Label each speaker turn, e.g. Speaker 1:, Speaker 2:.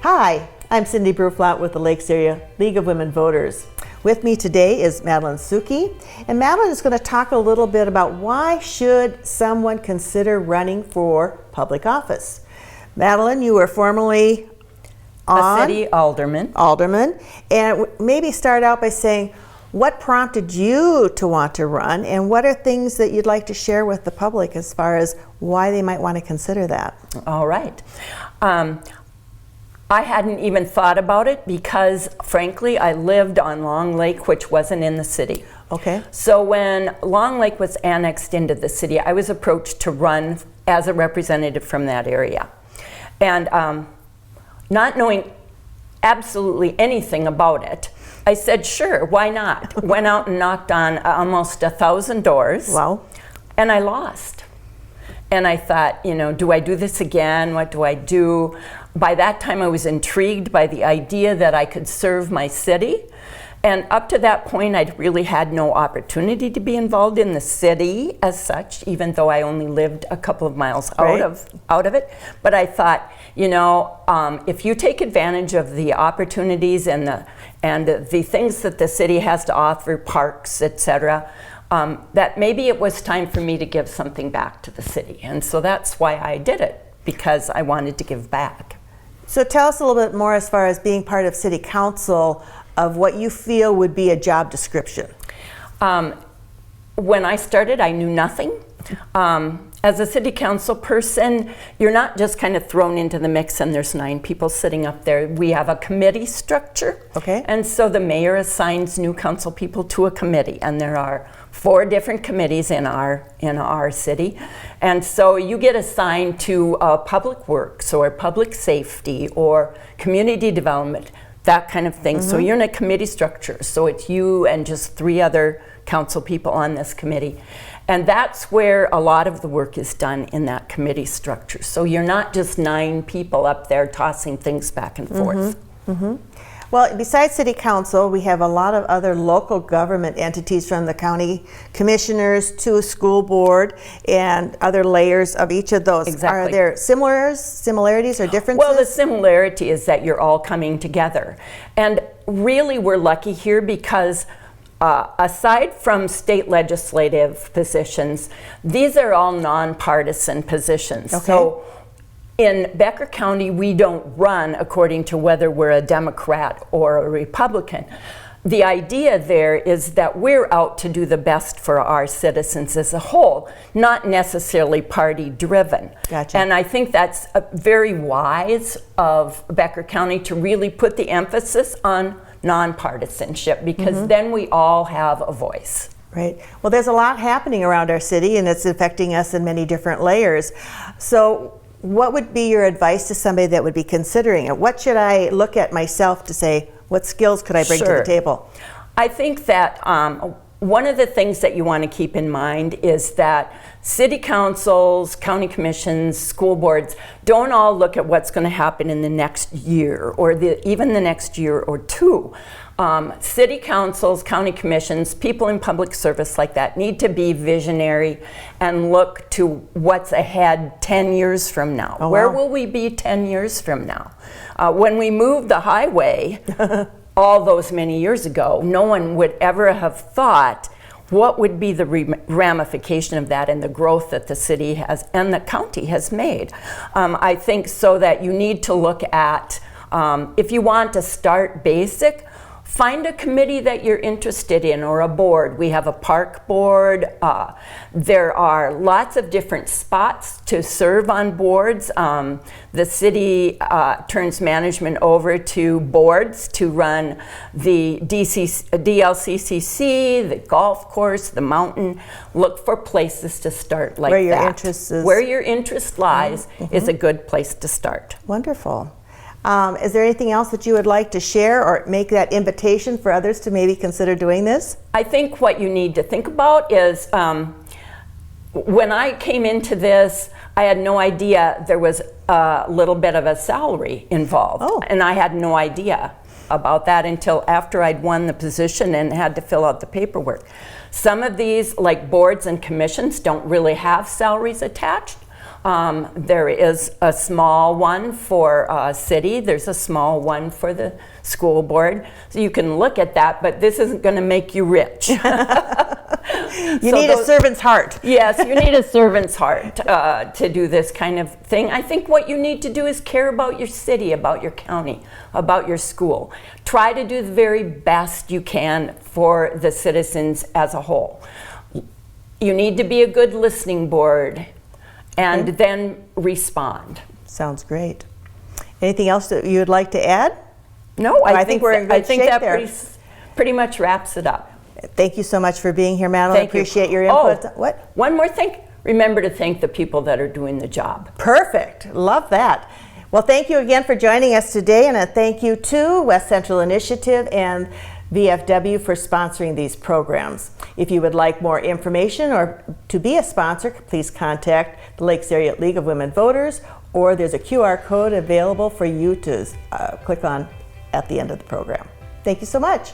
Speaker 1: Hi, I'm Cindy Bruflat with the Lakes Area League of Women Voters. With me today is Madalyn Sukke, and Madalyn is going to talk a little bit about why should someone consider running for public office. Madalyn, you were formerly
Speaker 2: a city alderman.
Speaker 1: And maybe start out by saying what prompted you to want to run, and what are things that you'd like to share with the public as far as why they might want to consider that?
Speaker 2: All right. I hadn't even thought about it because, frankly, I lived on Long Lake, which wasn't in the city.
Speaker 1: Okay.
Speaker 2: So when Long Lake was annexed into the city, I was approached to run as a representative from that area. And not knowing absolutely anything about it, I said, sure, why not? Went out and knocked on almost 1,000 doors.
Speaker 1: Wow.
Speaker 2: And I lost. And I thought, do I do this again? What do I do? By that time, I was intrigued by the idea that I could serve my city. And up to that point, I'd really had no opportunity to be involved in the city as such, even though I only lived a couple of miles out of it. But I thought, if you take advantage of the opportunities and the things that the city has to offer, parks, etc., that maybe it was time for me to give something back to the city. And so that's why I did it, because I wanted to give back.
Speaker 1: So tell us a little bit more as far as being part of city council, of what you feel would be a job description.
Speaker 2: When I started, I knew nothing. As a city council person, you're not just kind of thrown into the mix and there's 9 people sitting up there. We have a committee structure.
Speaker 1: Okay.
Speaker 2: And so the mayor assigns new council people to a committee, and there are 4 different committees in our city. And so you get assigned to public works or public safety or community development, that kind of thing. So you're in a committee structure. So it's you and just 3 other council people on this committee. And that's where a lot of the work is done, in that committee structure. So you're not just 9 people up there tossing things back and forth.
Speaker 1: Well, besides city council, we have a lot of other local government entities, from the county commissioners to a school board and other layers of each of those.
Speaker 2: Exactly.
Speaker 1: Are there similarities or differences?
Speaker 2: Well, the similarity is that you're all coming together. And really, we're lucky here because aside from state legislative positions, these are all nonpartisan positions.
Speaker 1: Okay.
Speaker 2: So in Becker County, we don't run according to whether we're a Democrat or a Republican. The idea there is that we're out to do the best for our citizens as a whole, not necessarily party driven.
Speaker 1: Gotcha.
Speaker 2: And I think that's very wise of Becker County to really put the emphasis on nonpartisanship, because then we all have a voice.
Speaker 1: Right. Well, there's a lot happening around our city, and it's affecting us in many different layers. So what would be your advice to somebody that would be considering it? What should I look at myself to say, what skills could I bring to the table?
Speaker 2: I think that one of the things that you want to keep in mind is that city councils, county commissions, school boards don't all look at what's going to happen in the next year or even the next year or 2. City councils, county commissions, people in public service like that need to be visionary and look to what's ahead 10 years from now.
Speaker 1: Oh,
Speaker 2: Where
Speaker 1: wow.
Speaker 2: will we be 10 years from now? When we moved the highway all those many years ago, no one would ever have thought what would be the ramification of that and the growth that the city has and the county has made. I think so that you need to look at, if you want to start basic, find a committee that you're interested in, or a board. We have a park board. There are lots of different spots to serve on boards. The city turns management over to boards to run the DLCCC, the golf course, the mountain. Look for places to start like that. Where your interest lies is a good place to start.
Speaker 1: Wonderful. Is there anything else that you would like to share or make that invitation for others to maybe consider doing this?
Speaker 2: I think what you need to think about is when I came into this, I had no idea there was a little bit of a salary involved.
Speaker 1: Oh.
Speaker 2: And I had no idea about that until after I'd won the position and had to fill out the paperwork. Some of these, like boards and commissions, don't really have salaries attached. There is a small one for city. There's a small one for the school board. So you can look at that, but this isn't going to make you rich.
Speaker 1: You need a servant's heart.
Speaker 2: Yes, you need a servant's heart to do this kind of thing. I think what you need to do is care about your city, about your county, about your school. Try to do the very best you can for the citizens as a whole. You need to be a good listening board and then respond.
Speaker 1: Sounds great. Anything else that you would like to add?
Speaker 2: No, I think
Speaker 1: we're in good shape
Speaker 2: that
Speaker 1: there.
Speaker 2: pretty much wraps it up.
Speaker 1: Thank you so much for being here, Madalyn.
Speaker 2: Thank you.
Speaker 1: Appreciate your input.
Speaker 2: Oh,
Speaker 1: what?
Speaker 2: One more thing. Remember to thank the people that are doing the job.
Speaker 1: Perfect. Love that. Well, thank you again for joining us today, and a thank you to West Central Initiative and VFW for sponsoring these programs. If you would like more information or to be a sponsor, please contact the Lakes Area League of Women Voters, or there's a QR code available for you to click on at the end of the program. Thank you so much.